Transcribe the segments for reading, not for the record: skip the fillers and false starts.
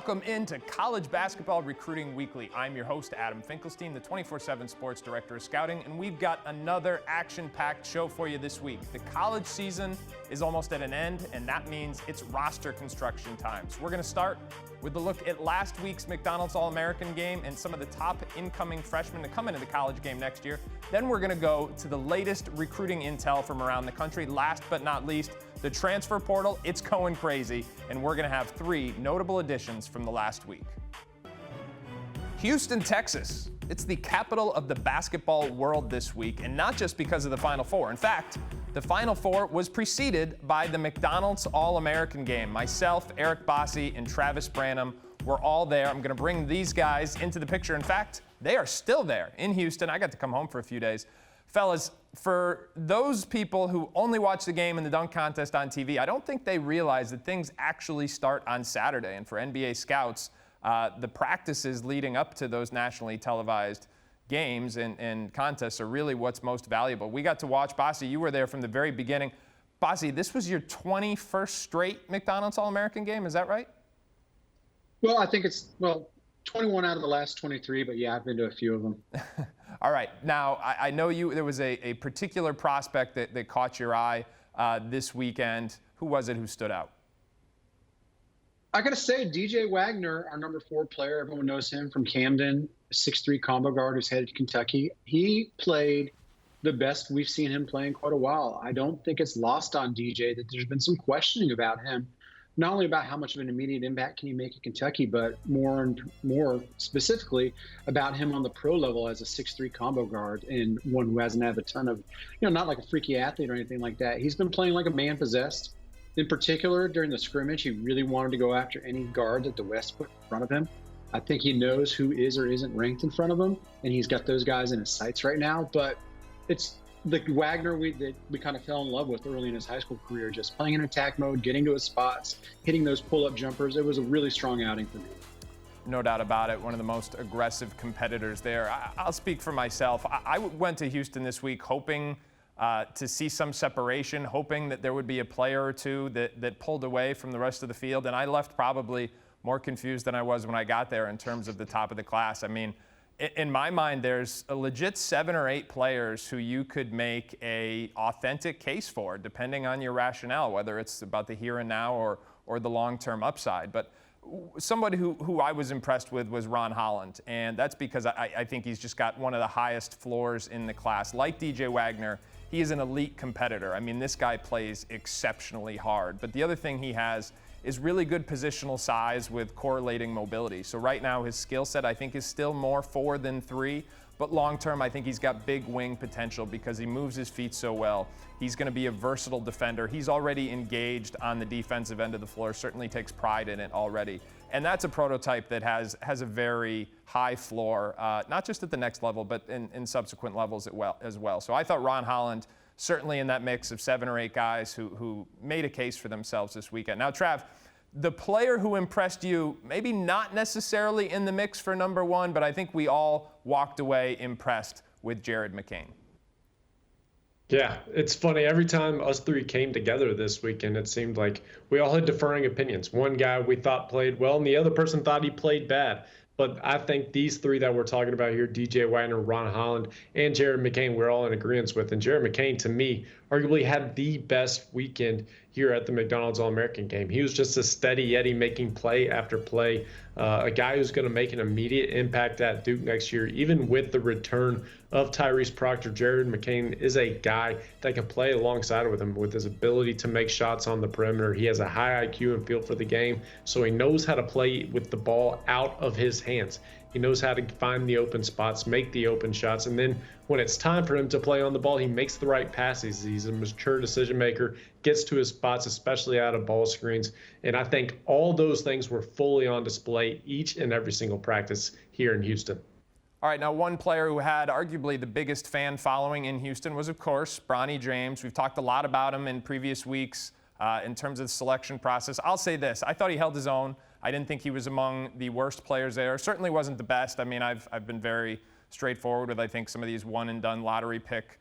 Welcome into College Basketball Recruiting Weekly. I'm your host, Adam Finkelstein, the 24/7 Sports Director of Scouting, and we've got another action-packed show for you this week. The college season is almost at an end, and that means it's roster construction time. So we're going to start with a look at last week's McDonald's All-American game and some of the top incoming freshmen to come into the college game next year. Then we're going to go to the latest recruiting intel from around the country. Last but not least, the transfer portal, it's going crazy, and we're going to have three notable additions from the last week. Houston, Texas. It's the capital of the basketball world this week, and not just because of the Final Four. In fact, the Final Four was preceded by the McDonald's All-American game. Myself, Eric Bossi, and Travis Branham were all there. I'm going to bring these guys into the picture. In fact, they are still there in Houston. I got to come home for a few days. Fellas, for those people who only watch the game and the dunk contest on TV, I don't think they realize that things actually start on Saturday. And for NBA scouts, the practices leading up to those nationally televised games and contests are really what's most valuable. We got to watch. Bossi, you were there from the very beginning. Bossi, this was your 21st straight McDonald's All-American game, is that right? Well, I think it's, 21 out of the last 23, but yeah, I've been to a few of them. All right. Now, I know there was a particular prospect that caught your eye this weekend. Who was it who stood out? I got to say, DJ Wagner, our number 4 player, everyone knows him from Camden, 6'3" combo guard who's headed to Kentucky. He played the best we've seen him play in quite a while. I don't think it's lost on DJ that there's been some questioning about him, not only about how much of an immediate impact can he make at Kentucky, but more specifically about him on the pro level as a 6'3" combo guard and one who hasn't had a ton of, not like a freaky athlete or anything like that. He's been playing like a man possessed. In particular, during the scrimmage, he really wanted to go after any guard that the West put in front of him. I think he knows who is or isn't ranked in front of him, and he's got those guys in his sights right now. But it's the Wagner that we kind of fell in love with early in his high school career, just playing in attack mode, getting to his spots, hitting those pull-up jumpers. It was a really strong outing for me. No doubt about it. One of the most aggressive competitors there. I'll speak for myself. I went to Houston this week hoping to see some separation, hoping that there would be a player or two that pulled away from the rest of the field. And I left probably more confused than I was when I got there in terms of the top of the class. I mean, in my mind, there's a legit 7 or 8 players who you could make a authentic case for, depending on your rationale, whether it's about the here and now or the long-term upside. But somebody who I was impressed with was Ron Holland, and that's because I think he's just got one of the highest floors in the class. Like DJ Wagner, he is an elite competitor. I mean, this guy plays exceptionally hard. But the other thing he has is really good positional size with correlating mobility. So right now his skill set I think is still more 4 than 3, but long term I think he's got big wing potential because he moves his feet so well. He's going to be a versatile defender. He's already engaged on the defensive end of the floor, certainly takes pride in it already. And that's a prototype that has a very high floor, not just at the next level, but in subsequent levels as well. So I thought Ron Holland, certainly in that mix of 7 or 8 guys who made a case for themselves this weekend. Now, Trav, the player who impressed you, maybe not necessarily in the mix for number 1, but I think we all walked away impressed with Jared McCain. Yeah, it's funny. Every time us 3 came together this weekend, it seemed like we all had differing opinions. One guy we thought played well, and the other person thought he played bad. But I think these 3 that we're talking about here, DJ Wagner, Ron Holland, and Jared McCain, we're all in agreement with. And Jared McCain, to me, arguably had the best weekend here at the McDonald's All-American game. He was just a steady Eddie making play after play, a guy who's going to make an immediate impact at Duke next year. Even with the return of Tyrese Proctor, Jared McCain is a guy that can play alongside with him with his ability to make shots on the perimeter. He has a high IQ and feel for the game, so he knows how to play with the ball out of his hands. He knows how to find the open spots, make the open shots, and then when it's time for him to play on the ball, he makes the right passes. He's a mature decision maker, gets to his spots, especially out of ball screens. And I think all those things were fully on display each and every single practice here in Houston. All right, now one player who had arguably the biggest fan following in Houston was, of course, Bronny James. We've talked a lot about him in previous weeks in terms of the selection process. I'll say this. I thought he held his own. I didn't think he was among the worst players there. Certainly wasn't the best. I mean, I've been very straightforward with, I think, some of these one-and-done lottery pick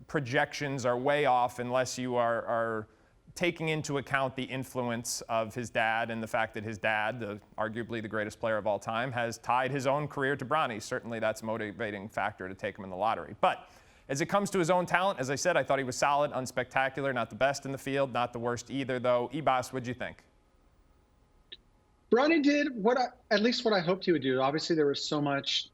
projections are way off unless you are taking into account the influence of his dad and the fact that his dad, arguably the greatest player of all time, has tied his own career to Bronny. Certainly that's a motivating factor to take him in the lottery. But as it comes to his own talent, as I said, I thought he was solid, unspectacular, not the best in the field, not the worst either, though. Ebas, what'd you think? Bronny did at least what I hoped he would do. Obviously, there was so much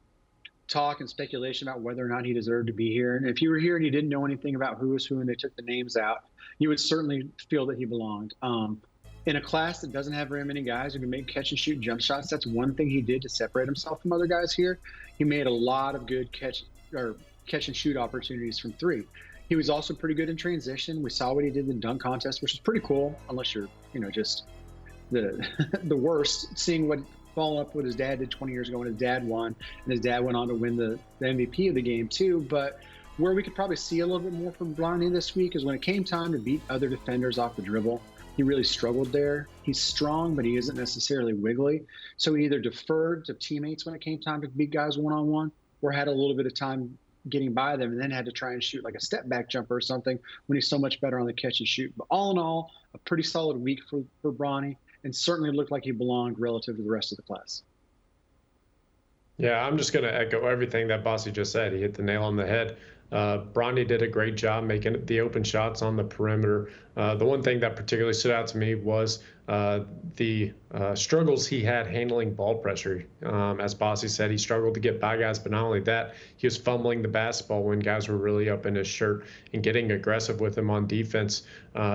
talk and speculation about whether or not he deserved to be here. And if you were here and you didn't know anything about who was who and they took the names out, you would certainly feel that he belonged. In a class that doesn't have very many guys who can make catch and shoot jump shots, that's one thing he did to separate himself from other guys here. He made a lot of good catch and shoot opportunities from three. He was also pretty good in transition. We saw what he did in the dunk contest, which is pretty cool, unless you're, just the worst, seeing following up what his dad did 20 years ago when his dad won, and his dad went on to win the MVP of the game too. But where we could probably see a little bit more from Bronny this week is when it came time to beat other defenders off the dribble. He really struggled there. He's strong, but he isn't necessarily wiggly. So he either deferred to teammates when it came time to beat guys one-on-one, or had a little bit of time getting by them and then had to try and shoot like a step back jumper or something when he's so much better on the catch and shoot. But all in all, a pretty solid week for Bronny, and certainly looked like he belonged relative to the rest of the class. Yeah, I'm just going to echo everything that Bossi just said. He hit the nail on the head. Bronny did a great job making the open shots on the perimeter. The one thing that particularly stood out to me was the struggles he had handling ball pressure. As Bossi said, he struggled to get by guys, but not only that, he was fumbling the basketball when guys were really up in his shirt and getting aggressive with him on defense.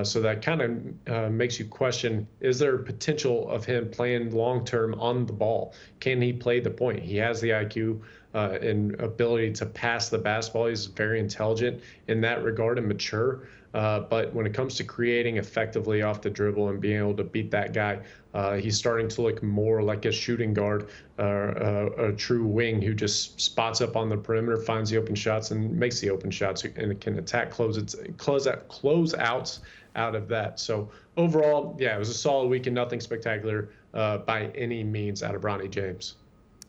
So that kind of makes you question, is there potential of him playing long-term on the ball? Can he play the point? He has the IQ and ability to pass the basketball. He's very intelligent in that regard and mature. But when it comes to creating effectively off the dribble and being able to beat that guy, he's starting to look more like a shooting guard, a true wing who just spots up on the perimeter, finds the open shots, and makes the open shots, and can attack closeouts out of that. So overall, yeah, it was a solid week and nothing spectacular by any means out of Bronny James.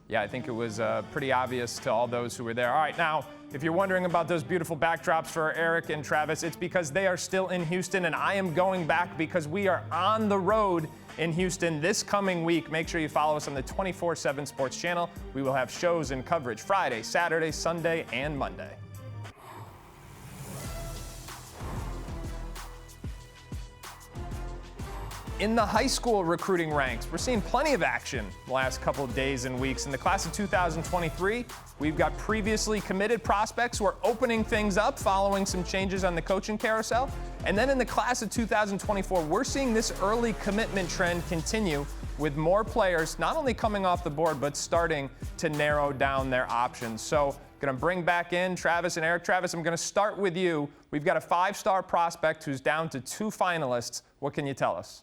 Yeah, I think it was pretty obvious to all those who were there. All right, now, if you're wondering about those beautiful backdrops for Eric and Travis, it's because they are still in Houston, and I am going back because we are on the road in Houston this coming week. Make sure you follow us on the 24/7 Sports channel. We will have shows and coverage Friday, Saturday, Sunday, and Monday. In the high school recruiting ranks, we're seeing plenty of action the last couple of days and weeks. In the class of 2023, we've got previously committed prospects who are opening things up following some changes on the coaching carousel. And then in the class of 2024, we're seeing this early commitment trend continue with more players not only coming off the board, but starting to narrow down their options. So going to bring back in Travis and Eric. Travis, I'm going to start with you. We've got a 5-star prospect who's down to 2 finalists. What can you tell us?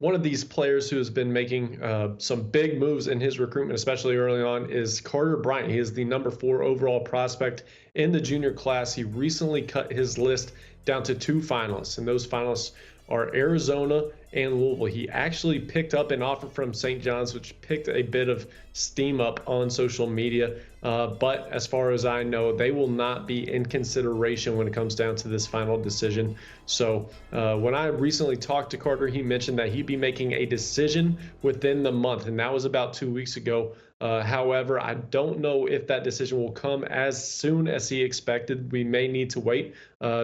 One of these players who has been making some big moves in his recruitment, especially early on, is Carter Bryant. He is the number 4 overall prospect in the junior class. He recently cut his list down to 2 finalists, and those finalists are Arizona and Louisville. He actually picked up an offer from St. John's, which picked a bit of steam up on social media. But as far as I know, they will not be in consideration when it comes down to this final decision. So when I recently talked to Carter, he mentioned that he'd be making a decision within the month, and that was about 2 weeks ago. However, I don't know if that decision will come as soon as he expected. We may need to wait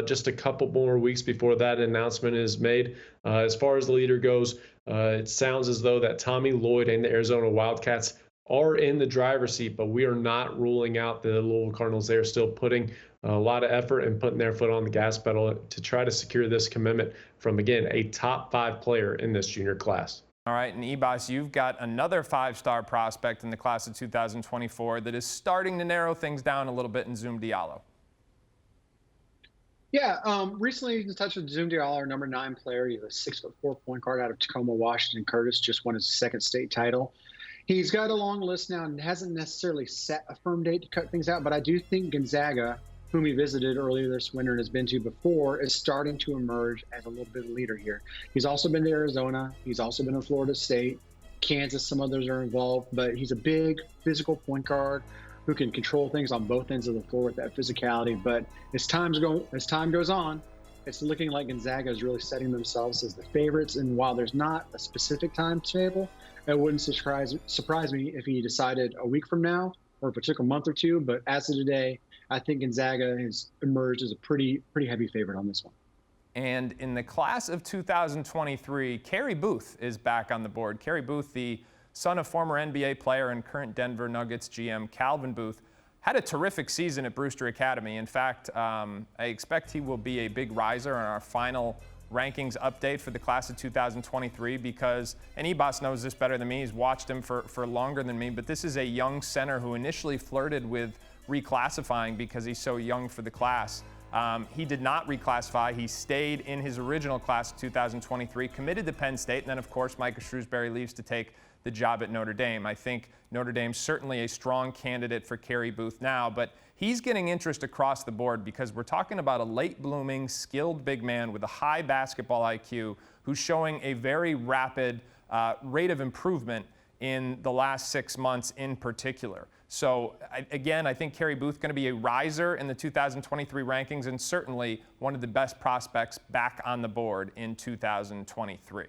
just a couple more weeks before that announcement is made. As far as the leader goes, it sounds as though that Tommy Lloyd and the Arizona Wildcats are in the driver's seat, but we are not ruling out the Louisville Cardinals. They're still putting a lot of effort and putting their foot on the gas pedal to try to secure this commitment from, again, a top 5 player in this junior class. All right, and Ebas, you've got another 5-star prospect in the class of 2024 that is starting to narrow things down a little bit in Zoom Diallo. Yeah, recently in touch with Zoom Diallo, our number 9 player. He's a 6'4" point guard out of Tacoma, Washington. Curtis just won his 2nd state title. He's got a long list now and hasn't necessarily set a firm date to cut things out, but I do think Gonzaga, whom he visited earlier this winter and has been to before, is starting to emerge as a little bit of a leader here. He's also been to Arizona. He's also been to Florida State, Kansas. Some others are involved, but he's a big physical point guard who can control things on both ends of the floor with that physicality. But as time goes on, it's looking like Gonzaga is really setting themselves as the favorites. And while there's not a specific timetable, it wouldn't surprise me if he decided a week from now or if it took a month or two. But as of today, I think Gonzaga has emerged as a pretty heavy favorite on this one. And in the class of 2023, Kerry Booth is back on the board. Kerry Booth, the son of former NBA player and current Denver Nuggets GM Calvin Booth, had a terrific season at Brewster Academy. In fact, I expect he will be a big riser on our final rankings update for the class of 2023 because, and Ebos knows this better than me, he's watched him for longer than me, but this is a young center who initially flirted with reclassifying because he's so young for the class. He did not reclassify. He stayed in his original class of 2023, committed to Penn State, and then, of course, Micah Shrewsbury leaves to take the job at Notre Dame. I think Notre Dame's certainly a strong candidate for Kerry Booth now, but he's getting interest across the board because we're talking about a late-blooming, skilled big man with a high basketball IQ who's showing a very rapid rate of improvement in the last 6 months in particular. So, again, I think Kerry Booth going to be a riser in the 2023 rankings and certainly one of the best prospects back on the board in 2023.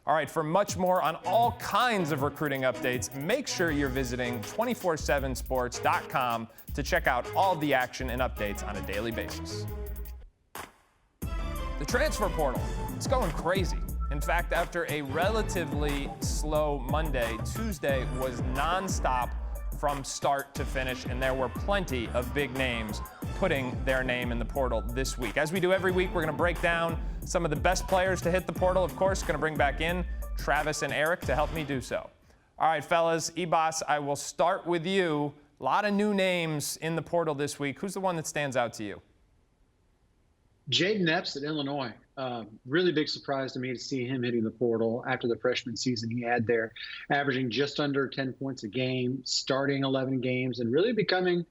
All right, for much more on all kinds of recruiting updates, make sure you're visiting 247sports.com to check out all the action and updates on a daily basis. The transfer portal, it's going crazy. In fact, after a relatively slow Monday, Tuesday was nonstop from start to finish, and there were plenty of big names putting their name in the portal this week. As we do every week, we're going to break down some of the best players to hit the portal. Of course, going to bring back in Travis and Eric to help me do so. All right, fellas, Ebos, I will start with you. A lot of new names in the portal this week. Who's the one that stands out to you? Jaden Epps at Illinois. Really big surprise to me to see him hitting the portal after the freshman season he had there, averaging just under 10 points a game, starting 11 games, and really becoming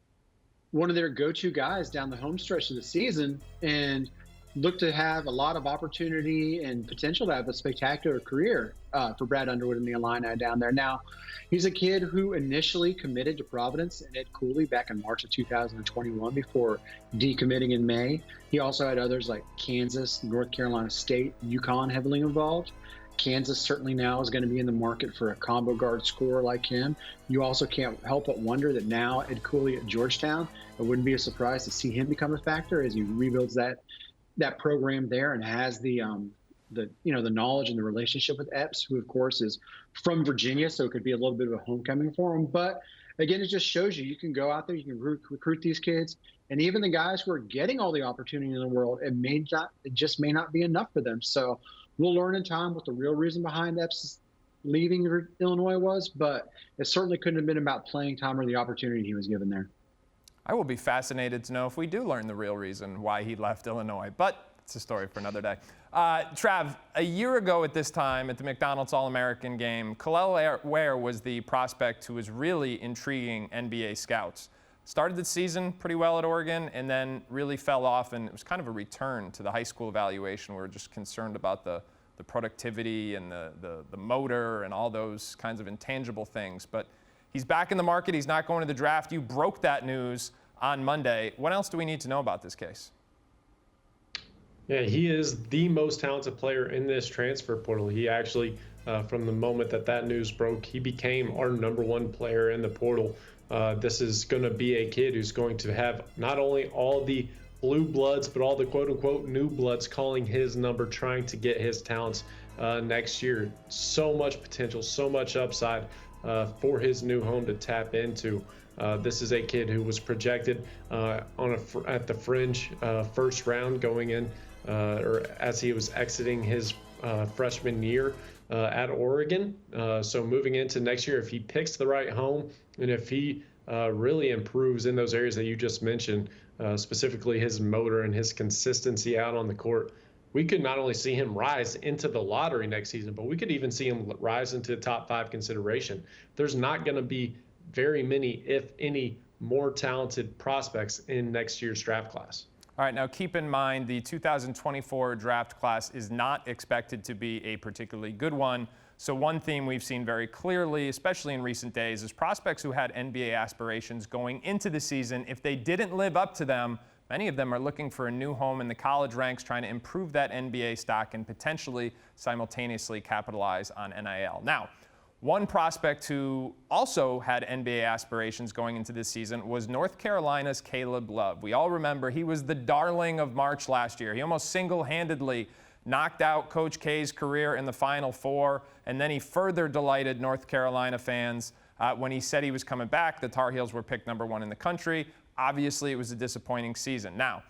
one of their go-to guys down the home stretch of the season, and looked to have a lot of opportunity and potential to have a spectacular career for Brad Underwood and the Illini down there. Now, he's a kid who initially committed to Providence and Ed Cooley back in March of 2021 before decommitting in May. He also had others like Kansas, North Carolina State, UConn heavily involved. Kansas certainly now is going to be in the market for a combo guard scorer like him. You also can't help but wonder that now Ed Cooley at Georgetown, it wouldn't be a surprise to see him become a factor as he rebuilds that program there and has the knowledge and the relationship with Epps, who of course is from Virginia, so it could be a little bit of a homecoming for him. But again, it just shows you can go out there, you can recruit these kids, and even the guys who are getting all the opportunity in the world, it just may not be enough for them. So we'll learn in time what the real reason behind Epps leaving Illinois was, but it certainly couldn't have been about playing time or the opportunity he was given there. I will be fascinated to know if we do learn the real reason why he left Illinois, but it's a story for another day. Trav, a year ago at this time at the McDonald's All-American game, Kalel Ware was the prospect who was really intriguing NBA scouts. Started the season pretty well at Oregon and then really fell off, and it was kind of a return to the high school evaluation. We were just concerned about the productivity and the motor and all those kinds of intangible things. But he's back in the market. He's not going to the draft. You broke that news on Monday. What else do we need to know about this case? Yeah, he is the most talented player in this transfer portal. He actually, from the moment that news broke, he became our #1 player in the portal. This is going to be a kid who's going to have not only all the blue bloods, but all the quote-unquote new bloods calling his number, trying to get his talents next year. So much potential, so much upside for his new home to tap into. This is a kid who was projected at the fringe first round going in, or as he was exiting his freshman year at Oregon. So moving into next year, if he picks the right home and if he really improves in those areas that you just mentioned, specifically his motor and his consistency out on the court, we could not only see him rise into the lottery next season, but we could even see him rise into top 5 consideration. There's not going to be very many, if any, more talented prospects in next year's draft class. All right, now keep in mind the 2024 draft class is not expected to be a particularly good one. So one theme we've seen very clearly, especially in recent days, is prospects who had NBA aspirations going into the season, if they didn't live up to them, Many of them are looking for a new home in the college ranks, trying to improve that NBA stock and potentially simultaneously capitalize on NIL. Now, one prospect who also had NBA aspirations going into this season was North Carolina's Caleb Love. We all remember he was the darling of March last year. He almost single-handedly knocked out Coach K's career in the Final Four, and then he further delighted North Carolina fans when he said he was coming back. The Tar Heels were picked #1 in the country. Obviously, it was a disappointing season. Now,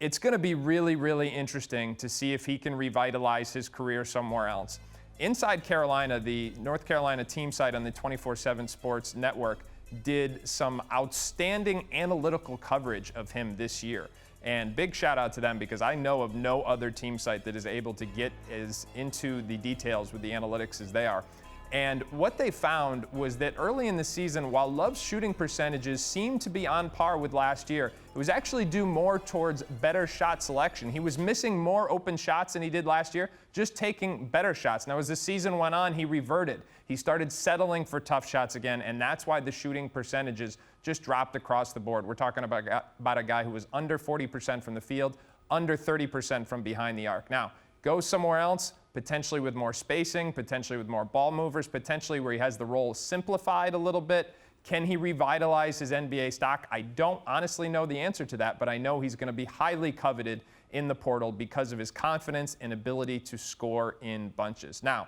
it's going to be really, really interesting to see if he can revitalize his career somewhere else. Inside Carolina, the North Carolina team site on the 24/7 Sports Network did some outstanding analytical coverage of him this year. And big shout out to them, because I know of no other team site that is able to get as into the details with the analytics as they are. And what they found was that early in the season, while Love's shooting percentages seemed to be on par with last year, it was actually due more towards better shot selection. He was missing more open shots than he did last year, just taking better shots. Now, as the season went on, he reverted. He started settling for tough shots again, and that's why the shooting percentages just dropped across the board. We're talking about a guy who was under 40% from the field, under 30% from behind the arc. Now, go somewhere else, potentially with more spacing, potentially with more ball movers, potentially where he has the role simplified a little bit. Can he revitalize his NBA stock? I don't honestly know the answer to that, but I know he's going to be highly coveted in the portal because of his confidence and ability to score in bunches. Now,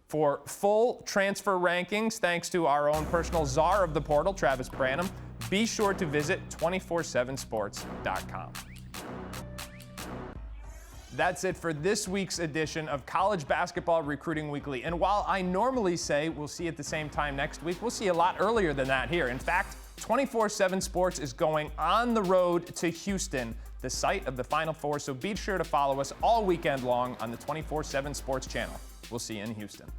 for full transfer rankings, thanks to our own personal czar of the portal, Travis Branham, be sure to visit 247sports.com. That's it for this week's edition of College Basketball Recruiting Weekly. And while I normally say we'll see you at the same time next week, we'll see you a lot earlier than that here. In fact, 24/7 Sports is going on the road to Houston, the site of the Final Four, so be sure to follow us all weekend long on the 24/7 Sports channel. We'll see you in Houston.